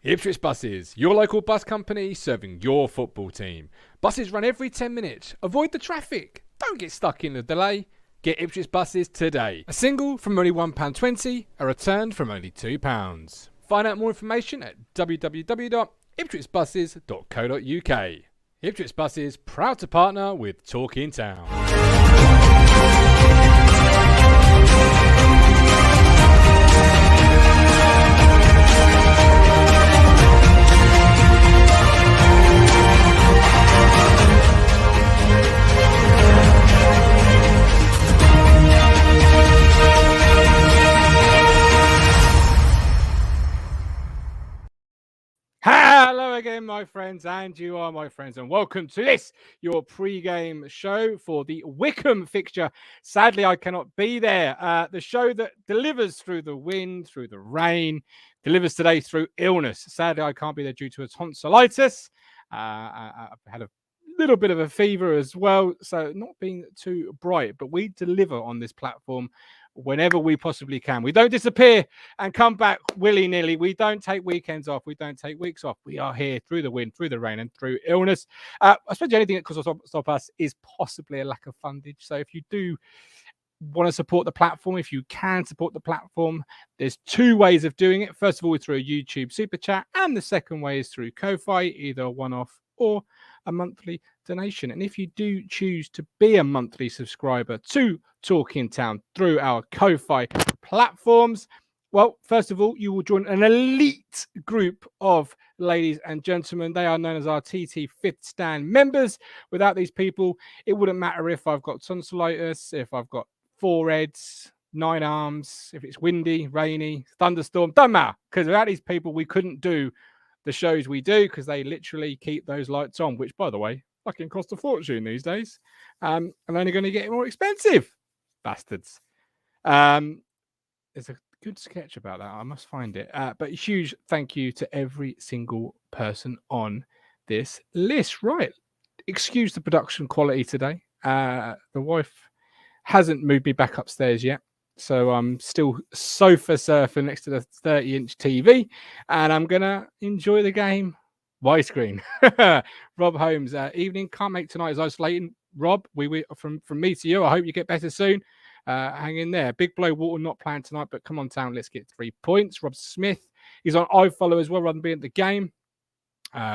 Ipswich Buses, your local bus company serving your football team. Buses run every 10 minutes. Avoid the traffic. Don't get stuck in the delay. Get Ipswich Buses today. A single from only £1.20, a return from only £2. Find out more information at www.ipswichbuses.co.uk. Ipswich Buses, proud to partner with Talk in Town. Hello again, my friends, and you are my friends, and welcome to this, your pre-game show for the Wycombe fixture. Sadly, I cannot be there. The show that delivers through the wind, through the rain, delivers today through illness. Sadly, I can't be there due to a tonsillitis. I've had a little bit of a fever as well, so not being too bright, but we deliver on this platform whenever we possibly can. We don't disappear and come back willy-nilly. We don't take weekends off. We don't take weeks off. We are here through the wind, through the rain, and through illness. I suppose the only thing that could stop us is possibly a lack of fundage. So if you do want to support the platform, if you can support the platform, there's two ways of doing it. First of all, through a YouTube super chat, and the second way is through Ko-Fi, either a one-off or a monthly donation. And if you do choose to be a monthly subscriber to Talk in Town through our Ko-Fi platforms, well, first of all, you will join an elite group of ladies and gentlemen. They are known as our TT Fifth Stand members. Without these people, it wouldn't matter if I've got tonsillitis, if I've got four heads, 9 arms, if it's windy, rainy, thunderstorm, doesn't matter. Because without these people, we couldn't do the shows we do, because they literally keep those lights on, which, by the way, fucking cost a fortune these days, and only going to get more expensive, bastards. There's a good sketch about that. I must find it. But a huge thank you to every single person on this list. Right, excuse the production quality today. The wife hasn't moved me back upstairs yet, so I'm still sofa surfing next to the 30-inch TV, and I'm going to enjoy the game widescreen. Rob Holmes, evening. Can't make tonight as isolating. Rob, we from me to you. I hope you get better soon. Hang in there. Big blow water not playing tonight, but come on town. Let's get 3 points. Rob Smith, he's on iFollow as well, rather than being at the game.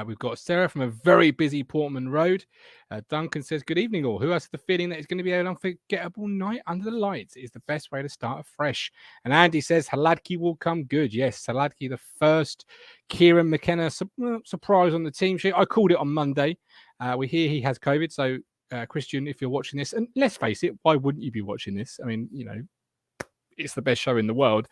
We've got Sarah from a very busy Portman Road. Duncan says, good evening all. Who has the feeling that it's going to be an unforgettable night under the lights? Is the best way to start afresh. And Andy says, Haladki will come good. Yes, Haladki, the first Kieran McKenna surprise on the team sheet. I called it on Monday. We hear he has COVID. So, Christian, if you're watching this, and let's face it, why wouldn't you be watching this? I mean, you know, it's the best show in the world.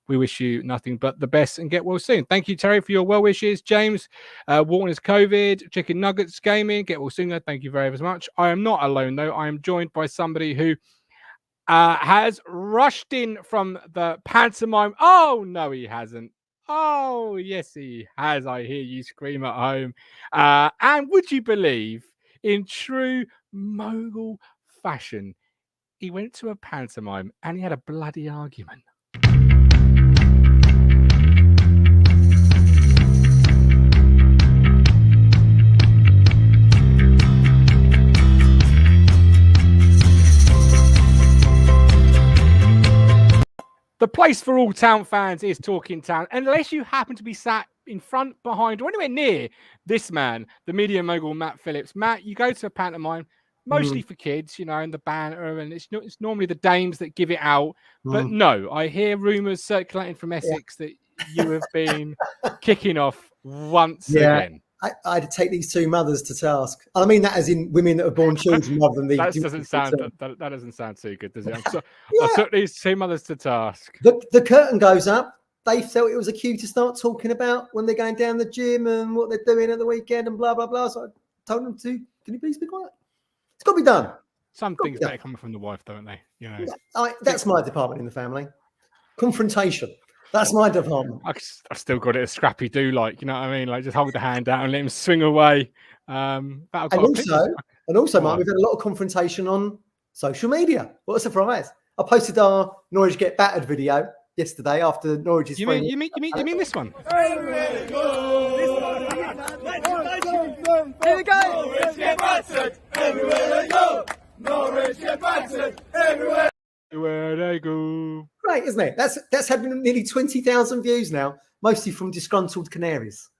We wish you nothing but the best and get well soon. Thank you, Terry, for your well wishes. James, Warner's COVID, Chicken Nuggets Gaming, get well soon. Thank you very much. I am not alone, though. I am joined by somebody who has rushed in from the pantomime. Oh, no, he hasn't. Oh, yes, he has. I hear you scream at home. And would you believe, in true mogul fashion, he went to a pantomime and he had a bloody argument. The place for all town fans is Talk in Town, unless you happen to be sat in front, behind, or anywhere near this man, the media mogul Matt Phillips. Matt, you go to a pantomime, mostly for kids, you know, and the banter, and it's normally the dames that give it out. But no, I hear rumours circulating from Essex that you have been kicking off once again. I had to take these two mothers to task. I mean that as in women that are born children rather than the... That doesn't sound too good, does it? I took these two mothers to task. The curtain goes up. They felt it was a cue to start talking about when they're going down the gym and what they're doing at the weekend and blah, blah, blah. So I told them to, can you please be quiet? It's got to be done. Some things better coming from the wife, don't they? You know. That's my department in the family. Confrontation. That's my department. I've still got it a scrappy do, like, you know what I mean? Like, just hold the hand out and let him swing away. And also, Mark, we've had a lot of confrontation on social media. What a surprise. I posted our Norwich Get Battered video yesterday after Norwich's. You mean this one? Here we go. Norwich get battered everywhere they go. Norwich get battered everywhere. Where they go. Great, isn't it? That's had nearly 20,000 views now, mostly from disgruntled Canaries.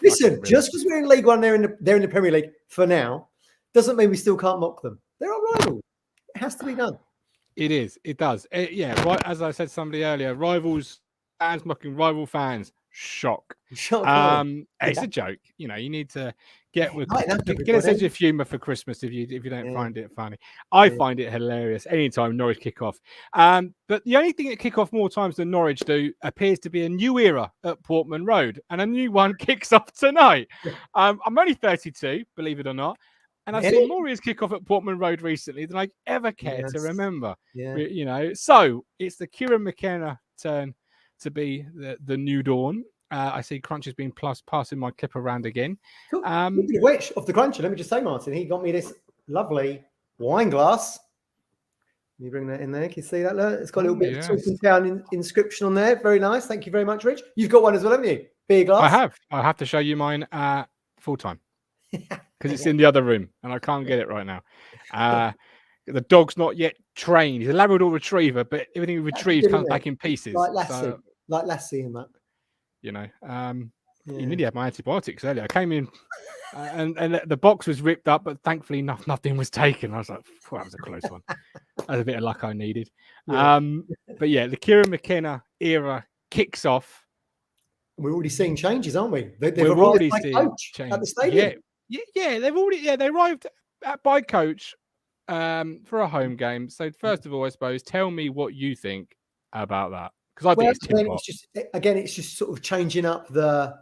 Listen, just because we're in League One, they're in the Premier League for now, doesn't mean we still can't mock them. They're our rivals. It has to be done. It is. It does. Yeah. Right. As I said to somebody earlier, rivals fans mocking rival fans. Shock. It's a joke. You know, you need to get a sense of humour for Christmas if you don't find it funny. I find it hilarious anytime Norwich kick off. But the only thing that kick off more times than Norwich do appears to be a new era at Portman Road, and a new one kicks off tonight. I'm only 32, believe it or not. And I've seen more ears kick off at Portman Road recently than I ever care to remember. Yeah. You know, so it's the Kieran McKenna turn to be the new dawn. I see Crunch has been passing my clip around again. Cool. Which of the Cruncher, let me just say, Martin, he got me this lovely wine glass. Can you bring that in there? Can you see that? Look, it's got a little bit of Talking Town inscription on there. Very nice. Thank you very much, Rich. You've got one as well, haven't you? Beer glass. I have. I have to show you mine full time because it's in the other room and I can't get it right now. The dog's not yet trained. He's a Labrador Retriever, but everything he retrieves comes back in pieces. Like Lassie and that. You know, you nearly had my antibiotics earlier. I came in and the box was ripped up, but thankfully nothing was taken. I was like, that was a close one. That was a bit of luck I needed. Yeah. But yeah, the Kieran McKenna era kicks off. We're already seeing changes, aren't we? They've already seen change at the stadium. Yeah, they arrived by coach for a home game. So first of all, I suppose, tell me what you think about that. Because I think it's just sort of changing up the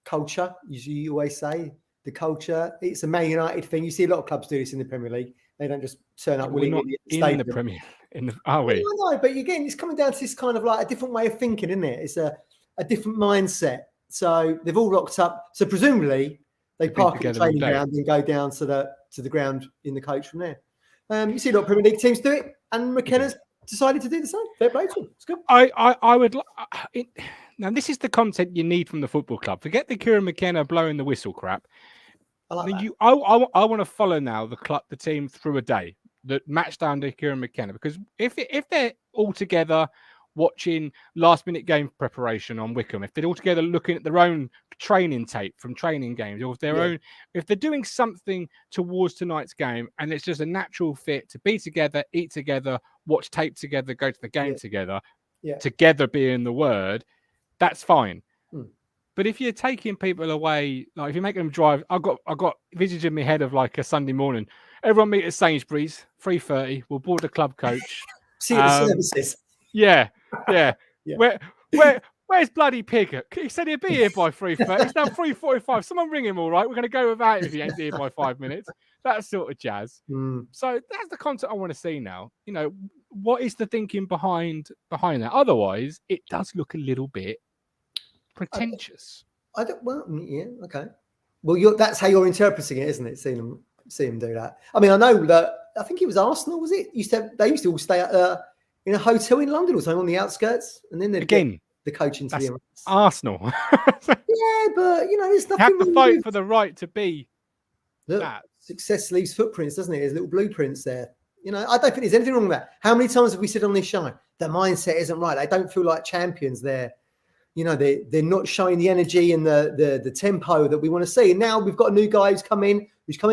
culture. You always say the culture. It's a Man United thing. You see a lot of clubs do this in the Premier League. They don't just turn up willingly in the Premier. Are we? No, but again, it's coming down to this kind of like a different way of thinking, isn't it? It's a different mindset. So they've all rocked up. So presumably they park at the training ground and go down to the ground in the coach from there. You see a lot of Premier League teams do it, and McKenna's decided to do the same. Fair play to him. It's good. I would. Now this is the content you need from the football club. Forget the Kieran McKenna blowing the whistle crap. I like that. I want to follow now the team through a day. The match down to Kieran McKenna, because if they're all together watching last minute game preparation on Wycombe, if they're all together looking at their own training tape from training games, or if they're doing something towards tonight's game and it's just a natural fit to be together, eat together, watch tape together, go to the game together, together being the word, that's fine. But if you're taking people away, like if you're making them drive, I've got visions in my head of like a Sunday morning. Everyone meet at Sainsbury's, 3:30. We'll board the club coach. See the services. Yeah. Where's bloody Pig? He said he'd be here by 3:30. It's now 3:45. Someone ring him, all right? We're going to go without him if he ain't here by 5 minutes. That sort of jazz. So that's the content I want to see now. You know, what is the thinking behind that? Otherwise, it does look a little bit pretentious. Okay. Well, that's how you're interpreting it, isn't it? Seeing him do that. I mean, I know that. I think it was Arsenal. Was it? They used to all stay at in a hotel in London or something on the outskirts, and then they'd get the coach into the Arsenal. Yeah, but there's nothing. You have to fight for the right to be. Look, success leaves footprints, doesn't it? There's little blueprints there. I don't think there's anything wrong with that. How many times have we said on this show the mindset isn't right? They don't feel like champions. They're not showing the energy and the tempo that we want to see. And now we've got a new guy who's coming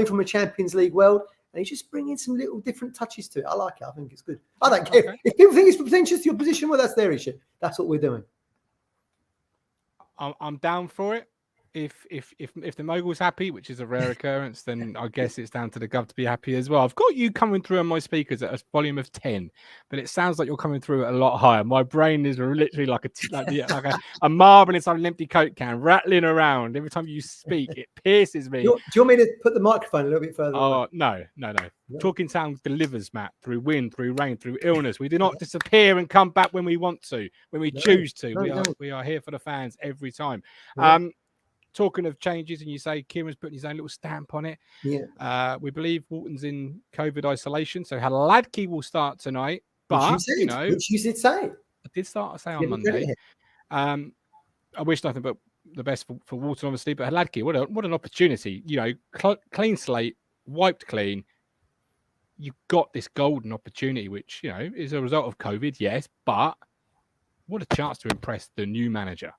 from a Champions League world, and he's just bringing some little different touches to it. I like it. I think it's good. I don't care. Okay. If people think it's pretentious to your position, well, that's their issue. That's what we're doing. I'm down for it. If the mogul's happy, which is a rare occurrence, then I guess it's down to the gov to be happy as well. I've got you coming through on my speakers at a volume of 10, but it sounds like you're coming through at a lot higher. My brain is literally like a marble inside an empty Coke can, rattling around every time you speak. It pierces me. Do you want me to put the microphone a little bit further? Oh, no. Talking Town delivers, Matt, through wind, through rain, through illness. We do not disappear and come back when we want to, when we choose to. We are here for the fans every time. No. Talking of changes, and you say Kieran's putting his own little stamp on it. Yeah. We believe Walton's in COVID isolation, so Haladki will start tonight. But, which you did say. I did start to say on Monday. I wish nothing but the best for Walton, obviously, but Hladky, what an opportunity. Clean slate, wiped clean. You've got this golden opportunity, which, is a result of COVID, yes, but what a chance to impress the new manager.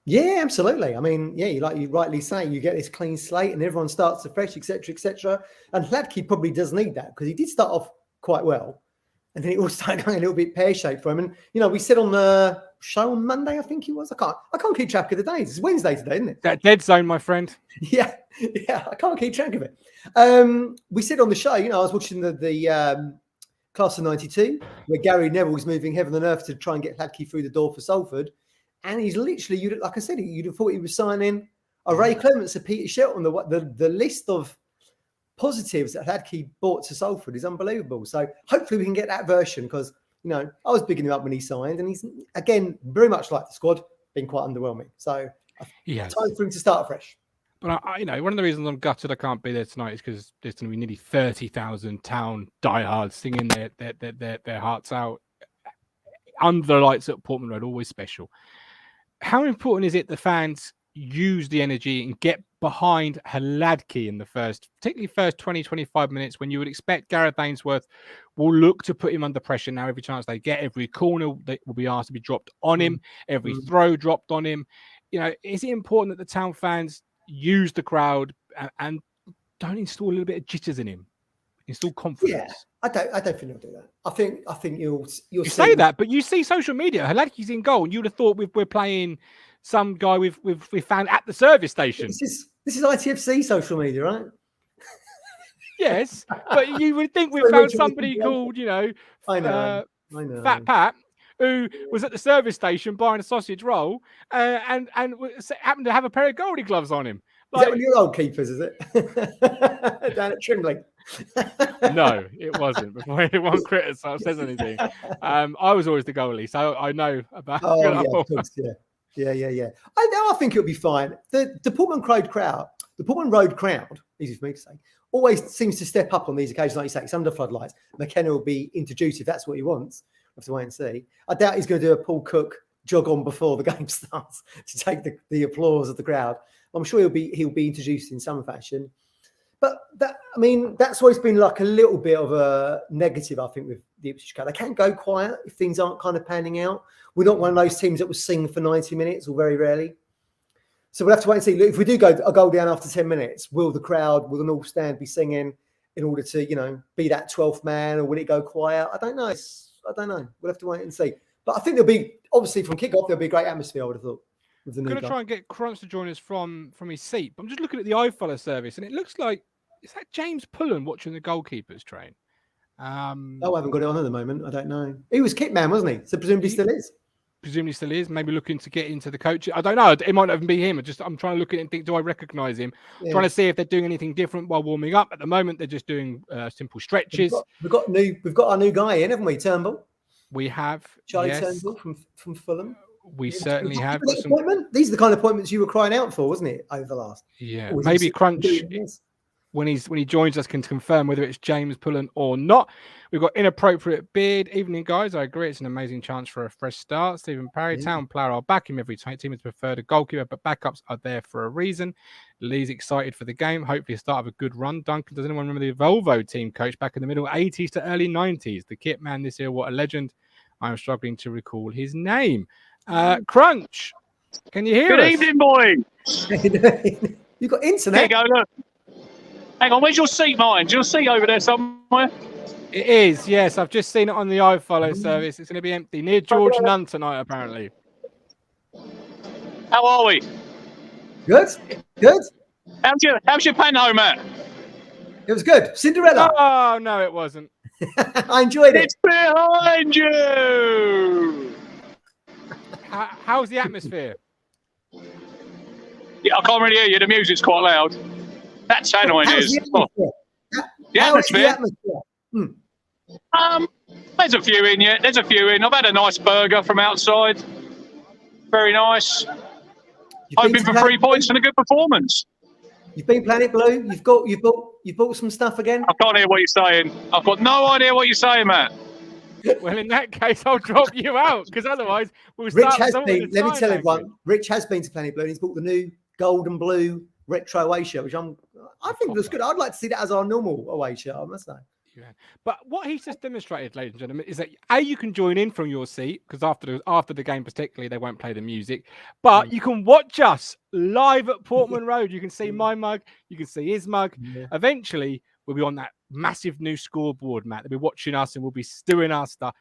Yeah, absolutely. I mean, yeah, like you rightly say, you get this clean slate and everyone starts afresh, etc., etc. And Hladky probably does need that because he did start off quite well. And then it all started going a little bit pear-shaped for him. And, we said on the show on Monday, I think it was. I can't keep track of the days. It's Wednesday today, isn't it? That dead zone, my friend. Yeah, I can't keep track of it. We said on the show, I was watching the Class of 92, where Gary Neville was moving heaven and earth to try and get Hladky through the door for Salford. And he's literally, like I said, you'd have thought he was signing a Ray Clements, a Peter Shelton. The list of positives that Hladky brought to Salford is unbelievable. So hopefully we can get that version because, I was bigging him up when he signed and he's, again, very much like the squad, been quite underwhelming. So time for him to start afresh. But, one of the reasons I'm gutted I can't be there tonight is because there's going to be nearly 30,000 town diehards singing their hearts out under the lights at Portman Road, always special. How important is it the fans use the energy and get behind Hladky in particularly first 20, 25 minutes when you would expect Gareth Ainsworth will look to put him under pressure now every chance they get, every corner that will be asked to be dropped on him, every throw dropped on him. Is it important that the town fans use the crowd and don't install a little bit of jitters in him? Install confidence. Yeah, I don't think they'll do that. I think you'll say that, but you see social media. Hladky's in goal, and you'd have thought we're playing some guy we found at the service station. This is ITFC social media, right? Yes, but you would think we found somebody called, I know. Fat Pat, who was at the service station buying a sausage roll, and happened to have a pair of Goldie gloves on him. Is that one of your old keepers? Is it down at Trimley? No, it wasn't. Before anyone says anything, I was always the goalie, so I know about. Oh yeah, of course, yeah. I think it'll be fine. The Portman Road crowd, easy for me to say, always seems to step up on these occasions. Like you say, it's under floodlights. McKenna will be introduced if that's what he wants. We'll have to wait and see. I doubt he's going to do a Paul Cook jog on before the game starts to take the applause of the crowd. I'm sure he'll be introduced in some fashion. But that's always been like a little bit of a negative, I think, with the Ipswich crowd. They can't go quiet if things aren't kind of panning out. We're not one of those teams that will sing for 90 minutes or very rarely. So we'll have to wait and see. Look, if we do go a goal down after 10 minutes, will an all stand be singing in order to, be that 12th man, or will it go quiet? I don't know. We'll have to wait and see. But I think there'll be, obviously from kickoff, there'll be a great atmosphere, I would have thought. I'm going to try and get Crunch to join us from his seat. But I'm just looking at the iFollow service, and it looks like, is that James Pullen watching the goalkeepers train? I haven't got it on at the moment. I don't know. He was kit man, wasn't he? So presumably still is. Presumably still is. Maybe looking to get into the coach. I don't know. It might not even be him. I'm trying to look at it and think, do I recognise him? Yeah. Trying to see if they're doing anything different while warming up. At the moment, they're just doing simple stretches. We've got our new guy in, haven't we? Turnbull. We have Charlie Turnbull from Fulham. We certainly have. These are the kind of appointments you were crying out for, wasn't it, over the last? Yeah, maybe Crunch, when he joins us, can confirm whether it's James Pullen or not. We've got Inappropriate Beard. Evening, guys. I agree. It's an amazing chance for a fresh start. Stephen Parry, Town player. I'll back him every time. Team has preferred a goalkeeper, but backups are there for a reason. Lee's excited for the game. Hopefully, a start of a good run. Duncan, does anyone remember the Volvo team coach back in the middle 80s to early 90s? The kit man this year, what a legend. I'm struggling to recall his name. Crunch, can you hear us? Good evening, boy. You've got internet. There you go, look. Hang on, where's your seat, mine? Is your seat over there somewhere? It is, yes. I've just seen it on the iFollow service. It's going to be empty. Near George Nunn tonight, apparently. How are we? Good. How's your pantomime, Matt? It was good. Cinderella. Oh, no, it wasn't. I enjoyed it. It's behind you. How's the atmosphere? Yeah, I can't really hear you. The music's quite loud. That channel it is. The atmosphere. There's a few in yet. There's a few in. I've had a nice burger from outside. Very nice. Hoping for 3 points and a good performance. You've been Planet Blue. You've bought some stuff again. I can't hear what you're saying. I've got no idea what you're saying, Matt. Well, in that case, I'll drop you out because otherwise we'll Rich start. has been. Let Let me tell everyone. Rich has been to Planet Blue. And he's bought the new gold and blue retro away shirt, which I think looks good. I'd like to see that as our normal away shirt. I must say. Yeah. But what he's just demonstrated, ladies and gentlemen, is that you can join in from your seat because after the game, particularly, they won't play the music. But you can watch us live at Portman Road. You can see my mug, you can see his mug. Yeah. Eventually, we'll be on that massive new scoreboard, Matt. They'll be watching us and we'll be doing our stuff.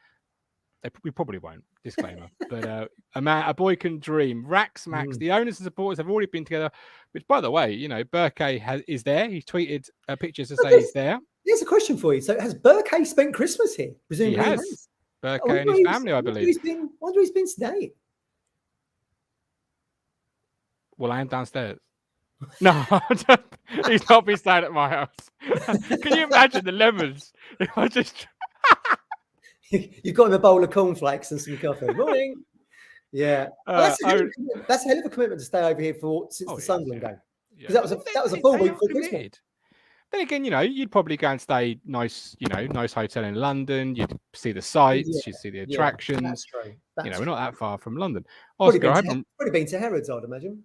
We probably won't. Disclaimer. But a boy can dream. Rax Max, the owners and supporters have already been together. Which, by the way, Burke is there. He tweeted pictures to say he's there. Here's a question for you. So, has Burke spent Christmas here? Presumably he has. Burke and his family, I believe. Wonder he's been today. Well, I am downstairs. No, he's not been staying at my house. Can you imagine the lemons? If I just You've got him a bowl of cornflakes and some coffee. Morning. Yeah, that's a hell of a commitment to stay over here since the Sunderland game. Because that was a full week for Christmas. Then again, you'd probably go and stay nice hotel in London. You'd see the sights, you'd see the attractions. That's true. We're not that far from London. Probably been to Harrods, I'd imagine.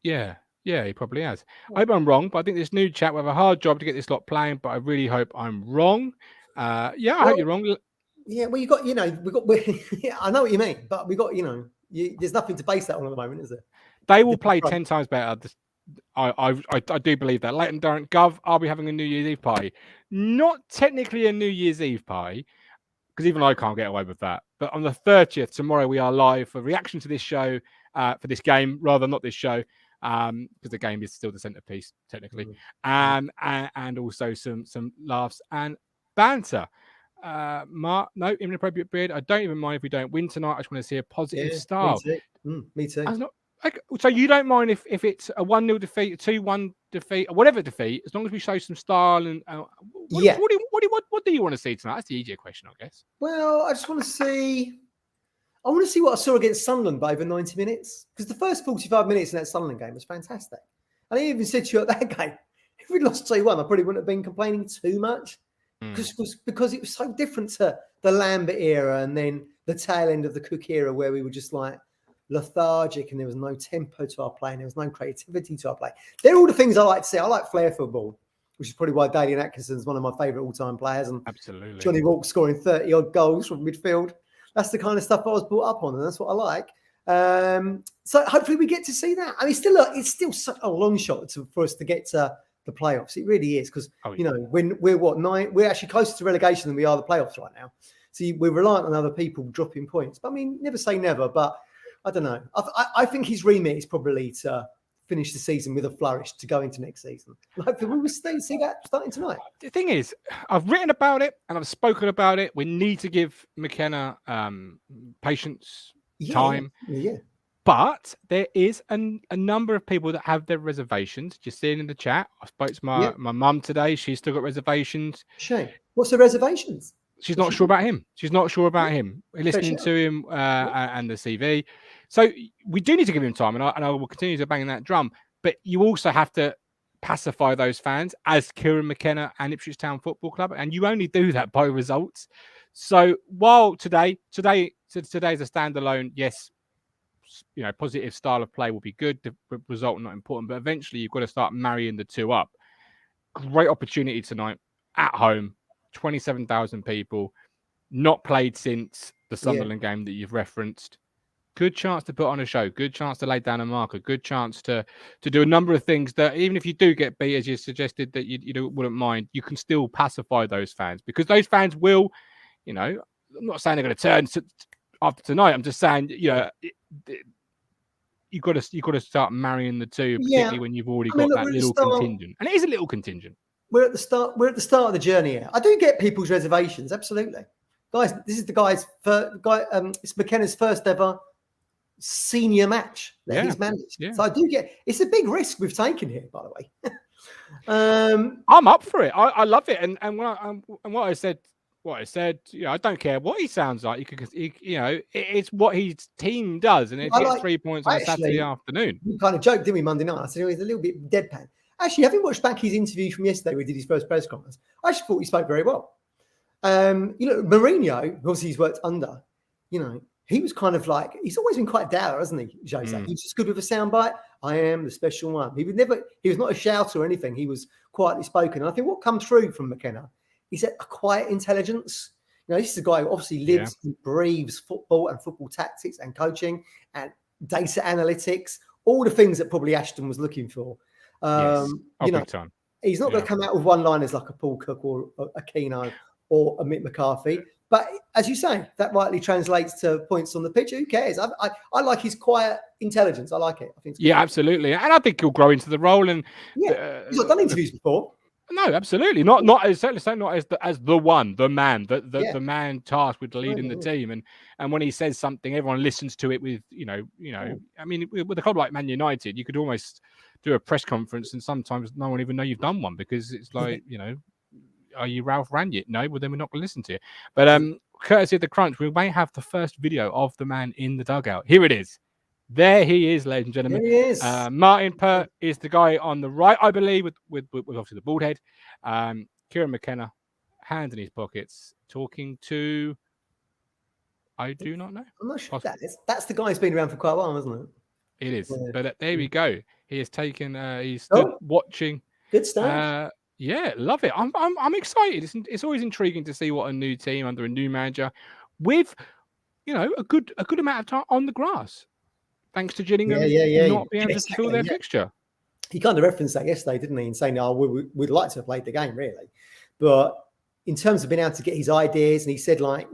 Yeah, he probably has. I hope I'm wrong, but I think this new chap will have a hard job to get this lot playing, but I really hope I'm wrong. I hope you're wrong. Yeah, well, I know what you mean, but we got, there's nothing to base that on at the moment, is there? They will play 10 times better. I do believe that. Leighton Durrant, Gov, I'll be having a New Year's Eve party. Not technically a New Year's Eve party, because even I can't get away with that. But on the 30th, tomorrow, we are live for reaction to this show, for this game, rather not this show, because the game is still the centerpiece, technically. And also some laughs and banter. Mark, no, inappropriate beard. I don't even mind if we don't win tonight. I just want to see a positive style. Me too. So you don't mind if it's a 1-0 defeat, a 2-1 defeat, or whatever defeat, as long as we show some style and what do you want to see tonight? That's the easier question, I guess. Well, I just want to see. I want to see what I saw against Sunderland by over 90 minutes, because the first 45 minutes in that Sunderland game was fantastic. And I even said to you at that game, if we'd lost 2-1, I probably wouldn't have been complaining too much, because it was so different to the Lambert era and then the tail end of the Cook era, where we were just like lethargic and there was no tempo to our play and there was no creativity to our play. They're all the things I like to see. I like flair football, which is probably why Dalian Atkinson's one of my favourite all-time players, and absolutely Johnny Walk scoring 30-odd goals from midfield. That's the kind of stuff I was brought up on, and that's what I like. So hopefully we get to see that. I mean, it's still such a long shot for us to get to the playoffs. It really is, because when we're 9, we're actually closer to relegation than we are the playoffs right now. So we're reliant on other people dropping points. But I mean, never say never. But I don't know. I think his remit is probably to finish the season with a flourish to go into next season. And hopefully we will see that starting tonight. The thing is, I've written about it and I've spoken about it. We need to give McKenna patience, time. Yeah. But there is a number of people that have their reservations. Just seeing in the chat. I spoke to my mum today. She's still got reservations. Shame. What's the reservations? She's not sure about him. She's not sure about him. We're listening to him and the CV. So we do need to give him time, and I will continue to bang that drum. But you also have to pacify those fans as Kieran McKenna and Ipswich Town Football Club, and you only do that by results. So while today's a standalone, yes, positive style of play will be good. The result not important, but eventually you've got to start marrying the two up. Great opportunity tonight at home. 27,000 people, not played since the Sunderland game that you've referenced. Good chance to put on a show, good chance to lay down a marker, good chance to do a number of things that even if you do get beat, as you suggested, that you wouldn't mind, you can still pacify those fans, because those fans will, I'm not saying they're going to turn after tonight. I'm just saying, you've got to start marrying the two, particularly when you've already got that little contingent. And it is a little contingent. We're at the start of the journey here. I do get people's reservations, absolutely. Guys, this is it's McKenna's first ever senior match that he's managed. Yeah. So I do get, it's a big risk we've taken here, by the way. I'm up for it. I love it. And what I said, I don't care what he sounds like. It's what his team does, and it gets 3 points on a Saturday afternoon. We kind of joked, didn't we, Monday night? I said he's a little bit deadpan. Actually, having watched back his interview from yesterday, we did his first press conference, I actually thought he spoke very well. Mourinho, obviously he's worked under, he was kind of like, he's always been quite dour, hasn't he, Jose? He's just good with a soundbite. I am the special one. He was not a shouter or anything. He was quietly spoken. And I think what comes through from McKenna is a quiet intelligence. This is a guy who obviously lives and breathes football and football tactics and coaching and data analytics, all the things that probably Ashton was looking for. Big time. He's not going to come out with one-liners like a Paul Cook or a Keano or a Mick McCarthy. But as you say, that rightly translates to points on the pitch. Who cares? I like his quiet intelligence. I like it. I think. Absolutely, and I think he'll grow into the role. And he's not done interviews before. No, absolutely not as certainly not as the one, the man, the man tasked with leading the team. And when he says something, everyone listens to it with I mean, with a club like Man United, you could almost do a press conference and sometimes no one even know you've done one because it's like are you Ralph Rangnick? No, well then we're not going to listen to you. But courtesy of the Crunch, we may have the first video of the man in the dugout. Here it is. There he is, ladies and gentlemen. There he is. Martin Pert is the guy on the right, I believe, with obviously the bald head. Kieran McKenna, hands in his pockets, talking to, I do not know. I'm not sure that's the guy who's been around for quite a while, isn't it? It is. Yeah. But there we go. He has taken. He's stood watching. Good stuff. Love it. I'm excited. It's always intriguing to see what a new team under a new manager, with a good amount of time on the grass. Thanks to Gillingham not being able to fill their fixture. He kind of referenced that yesterday, didn't he? And saying, we'd like to have played the game, really. But in terms of being able to get his ideas, and he said, like,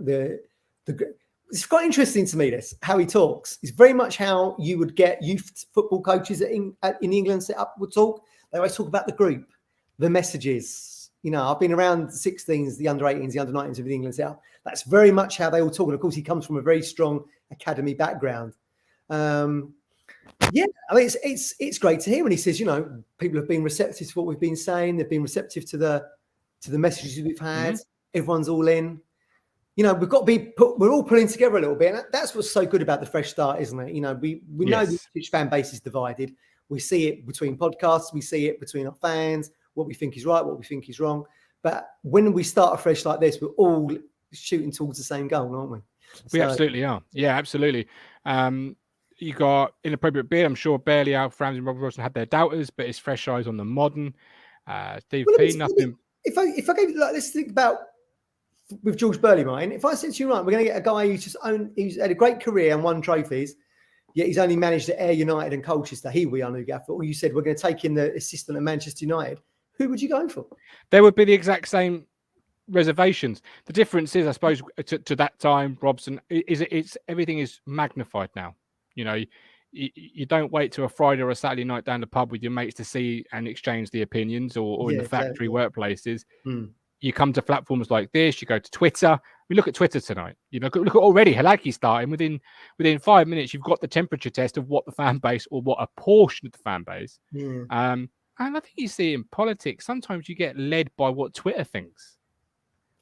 it's quite interesting to me, this, how he talks. It's very much how you would get youth football coaches in England set up would talk. They always talk about the group, the messages. I've been around the 16s, the under 18s, the under 19s of the England set up. That's very much how they all talk. And of course, he comes from a very strong academy background. I mean, it's great to hear when he says, people have been receptive to what we've been saying. They've been receptive to the messages we've had. Everyone's all in. We've got to be we're all pulling together a little bit. And that's what's so good about the fresh start, isn't it? We know the Ipswich fan base is divided. We see it between podcasts. We see it between our fans, what we think is right, what we think is wrong. But when we start afresh like this, we're all shooting towards the same goal, aren't we? We absolutely are. Yeah, absolutely. You got Inappropriate Beard. I'm sure barely Alf Ramsey and Robert Wilson had their doubters, but it's fresh eyes on the modern. Steve P. Nothing. If I gave let's think about with George Burley, Martin. If I said to you, right, we're going to get a guy who's he's had a great career and won trophies, yet he's only managed at Ayr United and Colchester. He will be our new gaffer. Or you said we're going to take in the assistant at Manchester United. Who would you go for? There would be the exact same reservations. The difference is, I suppose, to that time, Robson, it's everything is magnified now. You don't wait till a Friday or a Saturday night down the pub with your mates to see and exchange the opinions or in the factory workplaces. You come to platforms like this, you go to Twitter. We look at Twitter tonight. Look at already Halaki starting. Within 5 minutes, you've got the temperature test of what the fan base or what a portion of the fan base. And I think you see in politics, sometimes you get led by what Twitter thinks.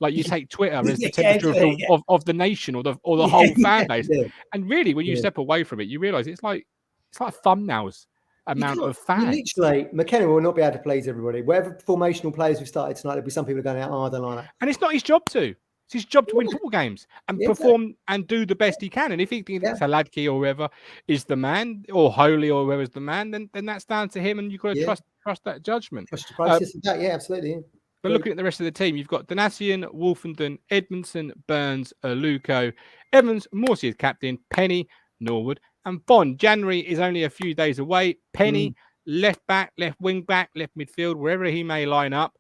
Like you take Twitter as the temperature of the nation or the whole fan base. And really, when you step away from it, you realise it's like thumbnails amount of fans. Literally, McKenna will not be able to please everybody. Whatever formational players we've started tonight, there'll be some people going out, I don't like that. And it's not his job to. It's his job to win football games and perform and do the best he can. And if he thinks Saladki or whoever is the man, or Holy or whoever's the man, then that's down to him, and you've got to trust that judgment. Trust the process of that, absolutely. Yeah. But looking at the rest of the team, you've got Donatian, Wolfenden, Edmondson, Burns, Aluko, Evans, Morsey as captain, Penny, Norwood, and Bond. January is only a few days away. Penny, left back, left wing back, left midfield, wherever he may line up.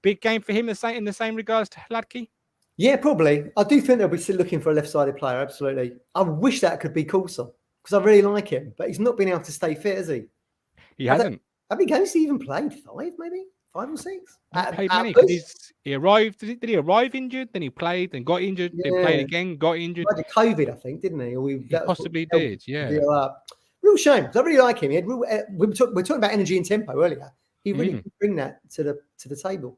Big game for him in the same regards to Hladky? Yeah, probably. I do think they'll be still looking for a left-sided player, absolutely. I wish that could be Coulson, because I really like him, but he's not been able to stay fit, has he? He hasn't. How many games has he even played? 5, maybe? 5 or 6? Played many, because he arrived. Did he arrive injured? Then he played, then got injured, then played again, got injured. He had COVID, I think, didn't he? Or he possibly did, yeah. Real shame, because I really like him. We're talking about energy and tempo earlier. He really can bring that to the table.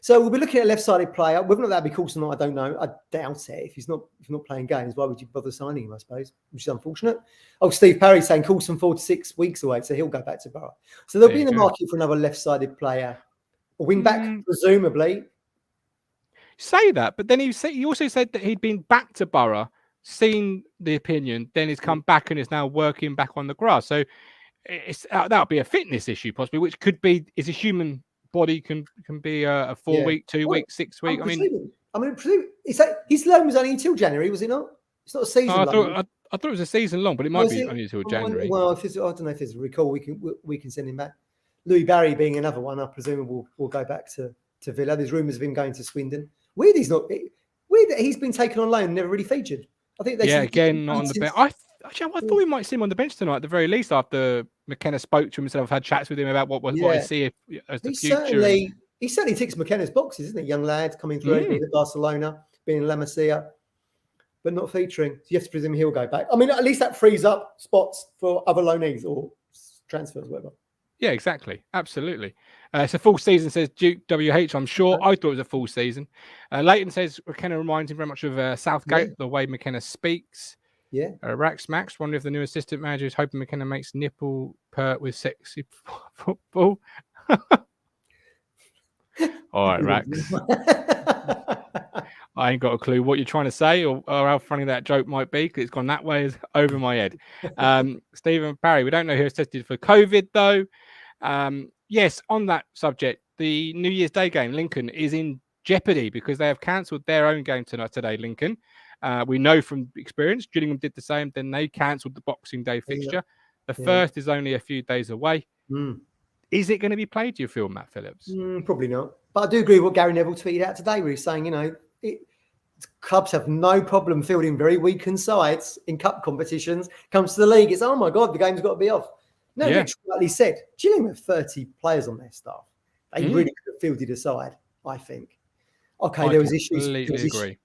So we'll be looking at a left-sided player. Whether or not that'd be Coulson or not, I don't know. I doubt it. If he's not playing games, why would you bother signing him, I suppose? Which is unfortunate. Oh, Steve Parry saying Coulson 4 to 6 weeks away, so he'll go back to Borough. So they'll be in the market for another left-sided player. A wing-back, presumably. Say that, but then he also said that he'd been back to Borough, seen the opinion, then he's come back and is now working back on the grass. So that'll be a fitness issue possibly, which could be is a human body can be a 4-week, 2-week, 6-week. His loan was only until January, was it not? It's not a season. I thought it was a season long, but it might be only until January. Well, I don't know if there's a recall. We can send him back. Louis Barry being another one, I presume will go back to Villa. There's rumours of him going to Swindon. Weird that he's been taken on loan and never really featured. I think they again not on the bench. I thought we might see him on the bench tonight at the very least. After McKenna spoke to himself, had chats with him about what I see as the future. He certainly ticks McKenna's boxes, isn't he? Young lad coming through, being at Barcelona, being in La Masia, but not featuring. So you have to presume he'll go back. I mean, at least that frees up spots for other loanees or transfers, whatever. Yeah, exactly. Absolutely. It's a full season, says Duke WH. I'm sure. I thought it was a full season. Leighton says McKenna reminds him very much of Southgate, the way McKenna speaks. Yeah. Rax Max, wonder if the new assistant manager is hoping McKenna makes nipple pert with sexy football. All right, Rax. I ain't got a clue what you're trying to say or how funny that joke might be because it's gone that way over my head. Stephen Parry, we don't know who is tested for COVID though. Yes, on that subject, the New Year's Day game, Lincoln, is in jeopardy because they have cancelled their own game today, Lincoln. We know from experience, Gillingham did the same, then they cancelled the Boxing Day fixture. The first is only a few days away. Is it going to be played, do you feel, Matt Phillips? Probably not. But I do agree with what Gary Neville tweeted out today where he's saying, clubs have no problem fielding very weakened sides in cup competitions. Comes to the league, it's, oh my God, the game's got to be off. No, Rich rightly said, Gillingham have 30 players on their staff. They really could have fielded a side, I think. Okay, there was issues. Agree.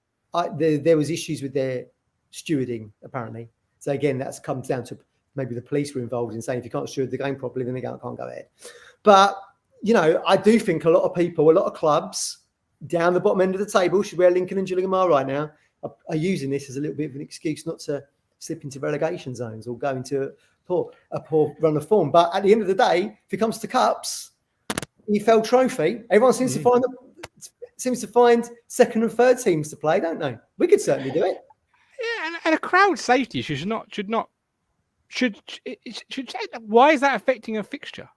There was issues with their stewarding, apparently. So again, that comes down to maybe the police were involved in saying if you can't steward the game properly, then the game can't go ahead. But, I do think a lot of people, a lot of clubs down the bottom end of the table, where Lincoln and Gillingham are right now, are using this as a little bit of an excuse not to slip into relegation zones or go into a poor run of form. But at the end of the day, if it comes to cups, EFL trophy, everyone seems to find second and third teams to play, don't they? We could certainly do it. Yeah, and a crowd safety should why is that affecting a fixture?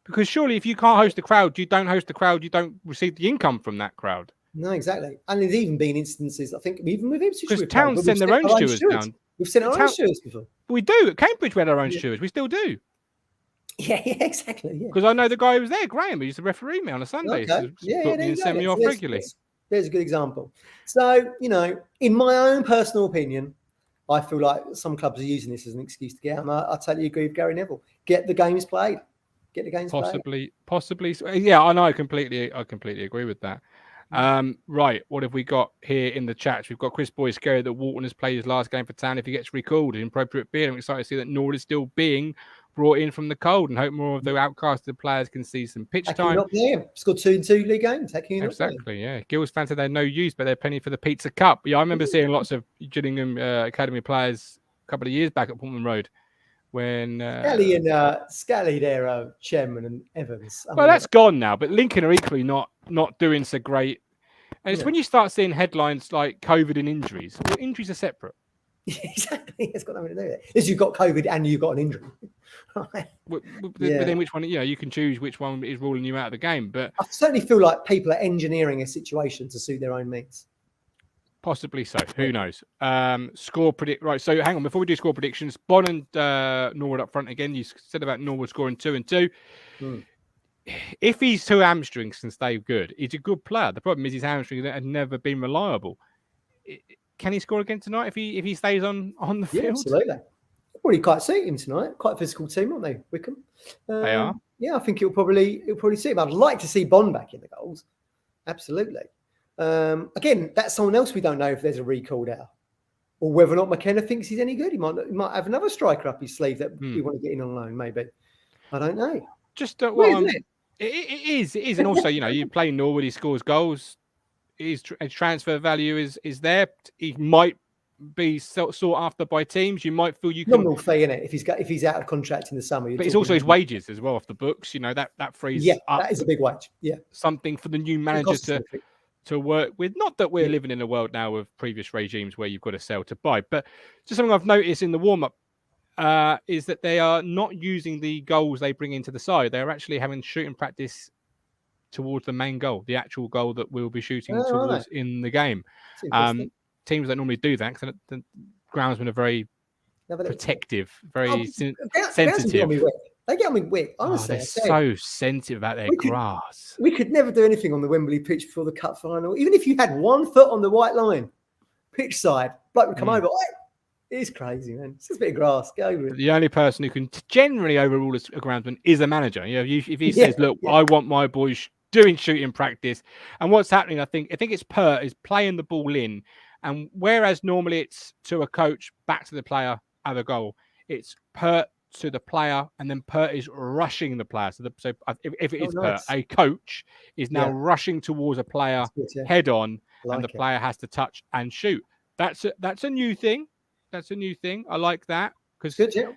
Because surely if you can't host the crowd, you don't host the crowd, you don't receive the income from that crowd. No, exactly. And there's even been instances, I think, even with Ipswich. Because towns send their own stewards down. We've sent our own stewards before. We do. At Cambridge, we had our own stewards. We still do. Yeah, exactly. Because I know the guy who was there, Graham, who used to referee me on a Sunday. Okay. And send me off regularly. There's a good example. So, in my own personal opinion, I feel like some clubs are using this as an excuse to get out. And I totally agree with Gary Neville. Get the games played. Possibly. Yeah, I know. I completely agree with that. Right. What have we got here in the chat? We've got Chris Boy scared that Walton has played his last game for Town if he gets recalled. An appropriate bid. I'm excited to see that Nord is still being brought in from the cold and hope more of the outcasted players can see some pitch time. Scored 2 league games. Exactly, yeah. Gills fans said they're no use, but they're penny for the Pizza Cup. Yeah, I remember seeing lots of Gillingham Academy players a couple of years back at Portman Road when Scally there, Chairman and Evans. That's gone now, but Lincoln are equally not doing so great. And it's when you start seeing headlines like COVID and injuries. Well, injuries are separate. Exactly. It's got nothing to do with it. If you've got COVID and you've got an injury. But then which one, you can choose which one is ruling you out of the game. But I certainly feel like people are engineering a situation to suit their own needs. Possibly so. Who knows? Score predict. Right. So hang on. Before we do score predictions, Bon and Norwood up front again. You said about Norwood scoring 2 and 2. If his 2 hamstrings can stay good, he's a good player. The problem is his hamstrings had never been reliable. Can he score again tonight if he stays on the field? Yeah, absolutely. Probably quite suit him tonight. Quite a physical team, aren't they, Wycombe? They are. Yeah, I think it'll probably suit him. I'd like to see Bond back in the goals. Absolutely. Again, that's someone else we don't know if there's a recall there, or whether or not McKenna thinks he's any good. He might have another striker up his sleeve that we want to get in on loan. Maybe. I don't know. Just it is, and also you play Norwood, he scores goals. His transfer value is there. He might be sought after by teams. You might feel you can nominal fee in it if he's out of contract in the summer. But it's also his wages as well off the books. That frees up. That is a big wage. Yeah, something for the new manager to work with. Not that we're living in a world now of previous regimes where you've got to sell to buy, but just something I've noticed in the warm-up is that they are not using the goals they bring into the side. They're actually having shooting practice towards the main goal, the actual goal that we'll be shooting towards in the game. Teams that normally do that, because the groundsmen are very protective, very sensitive. They get on me wick. Honestly, they're so sensitive about their grass. We could never do anything on the Wembley pitch before the cup final. Even if you had 1 foot on the white line, pitch side, bloke would come over. It's crazy, man. It's just a bit of grass. Go over it. The only person who can generally overrule a groundsman is a manager. You know, if he says, "Look, I want my boys doing shooting practice," and what's happening, I think it's Pert is playing the ball in, and whereas normally it's to a coach, back to the player, at a goal, it's Pert to the player, and then Pert is rushing the player. So if it is Pert, a coach is now rushing towards a player head on, and the player has to touch and shoot. That's a new thing. That's a new thing. I like that because different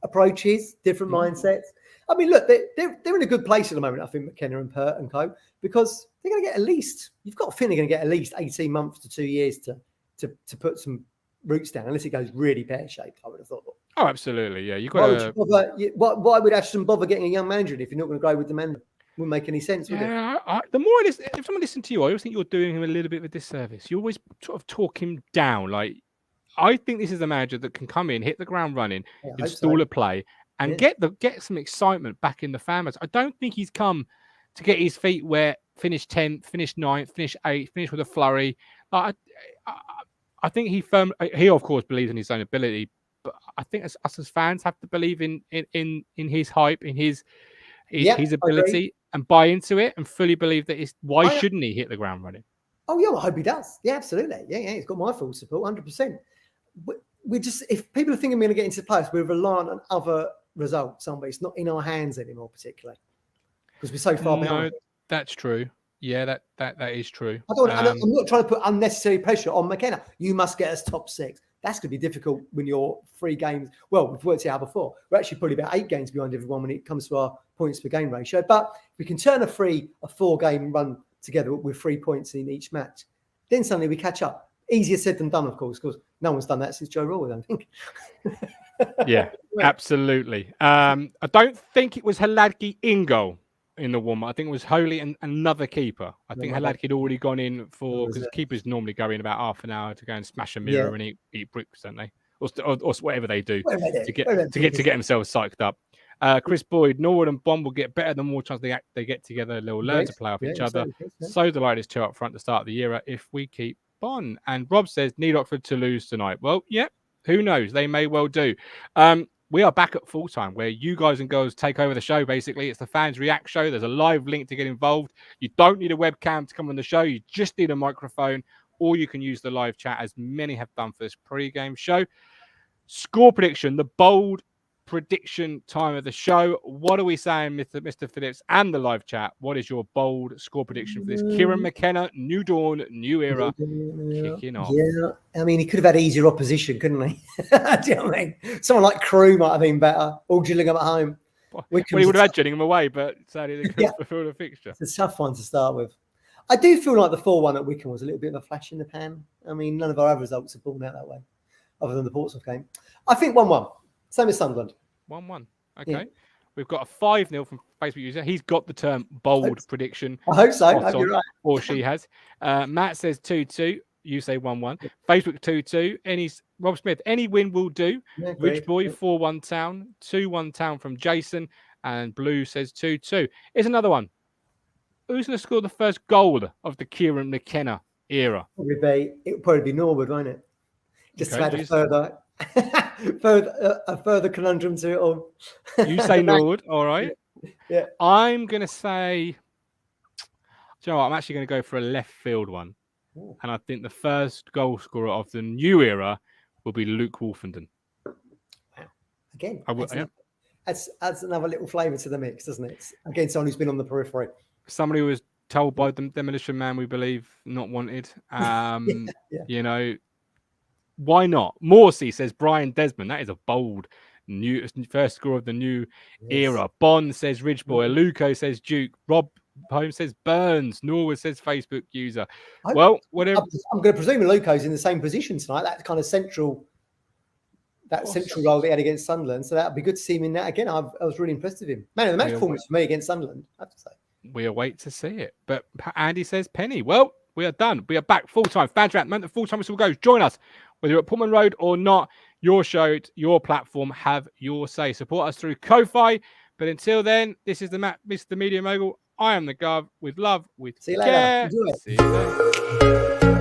approaches, different mindsets. I mean, look, they're in a good place at the moment. I think McKenna and Pert and co, because they're going to get you've got to think they're going to get at least 18 months to 2 years to put some roots down, unless it goes really pear shaped. I would have thought. Oh, absolutely, yeah. You got to. Why would Ashton bother getting a young manager if you're not going to go with the manager? Wouldn't make any sense, would it? The more if someone listens to you, I always think you're doing him a little bit of a disservice. You always sort of talk him down. Like, I think this is a manager that can come in, hit the ground running, install a play, and get some excitement back in the fan base. I don't think he's come to get his feet wet, finish 10th, finish 9th, finish 8th, finish with a flurry. I think he of course believes in his own ability, but I think us as fans have to believe in his hype, in his ability, and buy into it and fully believe that why shouldn't he hit the ground running? Oh yeah, well, I hope he does. Yeah, absolutely. Yeah, he's got my full support, 100%. We just, if people are thinking we're going to get into the playoffs, we're reliant on other results, aren't we? It's not in our hands anymore, particularly because we're so far behind. No, that's true. Yeah, that is true. I'm not trying to put unnecessary pressure on McKenna. You must get us top 6. That's going to be difficult when you're 3 games. Well, we've worked it out before. We're actually probably about 8 games behind everyone when it comes to our points per game ratio. But if we can turn a 4-game run together with 3 points in each match, then suddenly we catch up. Easier said than done, of course, because no one's done that since Joe Raw, I don't think. Yeah, absolutely. I don't think it was Hladky in goal in the warm-up. I think it was Holy and another keeper. I think Hladky had already gone in because keepers normally go in about half an hour to go and smash a mirror and eat bricks, don't they? Or whatever they do to get themselves psyched up. Chris Boyd, Norwood and Bond will get better the more chance they get together. They'll learn to play off each other. So delighted it's 2 up front to start the year if we keep Bond. And Rob says, need Oxford to lose tonight. Well, yeah, who knows? They may well do. We are back at full time where you guys and girls take over the show. Basically, it's the Fans React show. There's a live link to get involved. You don't need a webcam to come on the show. You just need a microphone, or you can use the live chat, as many have done for this pre-game show. Score prediction, the bold prediction time of the show. What are we saying, Mr. Phillips, and the live chat? What is your bold score prediction for this? Kieran McKenna, new dawn, new era, kicking off. Yeah, I mean, he could have had easier opposition, couldn't he? Do you know what I mean? Someone like Crew might have been better, or Gillingham at home. Well, he would have had Gillingham away, but sadly they couldn't fulfill the fixture. It's a tough one to start with. I do feel like the 4-1 at Wycombe was a little bit of a flash in the pan. I mean, none of our other results have borne out that way, other than the Portsmouth game. I think 1-1. Same as Sunderland. 1-1. Okay. Yeah. We've got a 5-0 from Facebook user. He's got the term bold prediction. I hope so. I hope you're right. Or she has. Matt says 2-2. You say 1-1. Facebook 2-2. Rob Smith, any win will do. Yeah, Rich Boy 4-1 Town. 2-1 Town from Jason. And Blue says 2-2. Here's another one. Who's going to score the first goal of the Kieran McKenna era? It'll probably be Norwood, won't it? Just to add a further conundrum to it all. You say Norwood, all right. Yeah. I'm going to say, do you know what? I'm actually going to go for a left field one. Ooh. And I think the first goal scorer of the new era will be Luke Wolfenden. Wow. Again, adds another little flavour to the mix, doesn't it? Again, someone who's been on the periphery. Somebody who was told by the Demolition Man, we believe, not wanted. You know, why not? Morsey says Brian Desmond. That is a bold new first score of the new era. Bond says Ridgeboy. Luco says Duke. Rob Home says Burns. Norwood says Facebook user. I- Well, whatever. I'm going to presume Luco's in the same position tonight. That kind of central role that he had against Sunderland. So that'd be good to see him in that again. I was really impressed with him. Man of the match performance for me against Sunderland, I have to say. We await to see it. But Andy says Penny. Well, we are done. We are back full time. Banter at the full time whistle goes. Join us, whether you're at Portman Road or not. Your show, your platform, have your say. Support us through Ko-Fi. But until then, this is the Mr. Media Mogul. I am the Gov with love, with See you later. care. Enjoy. See you later.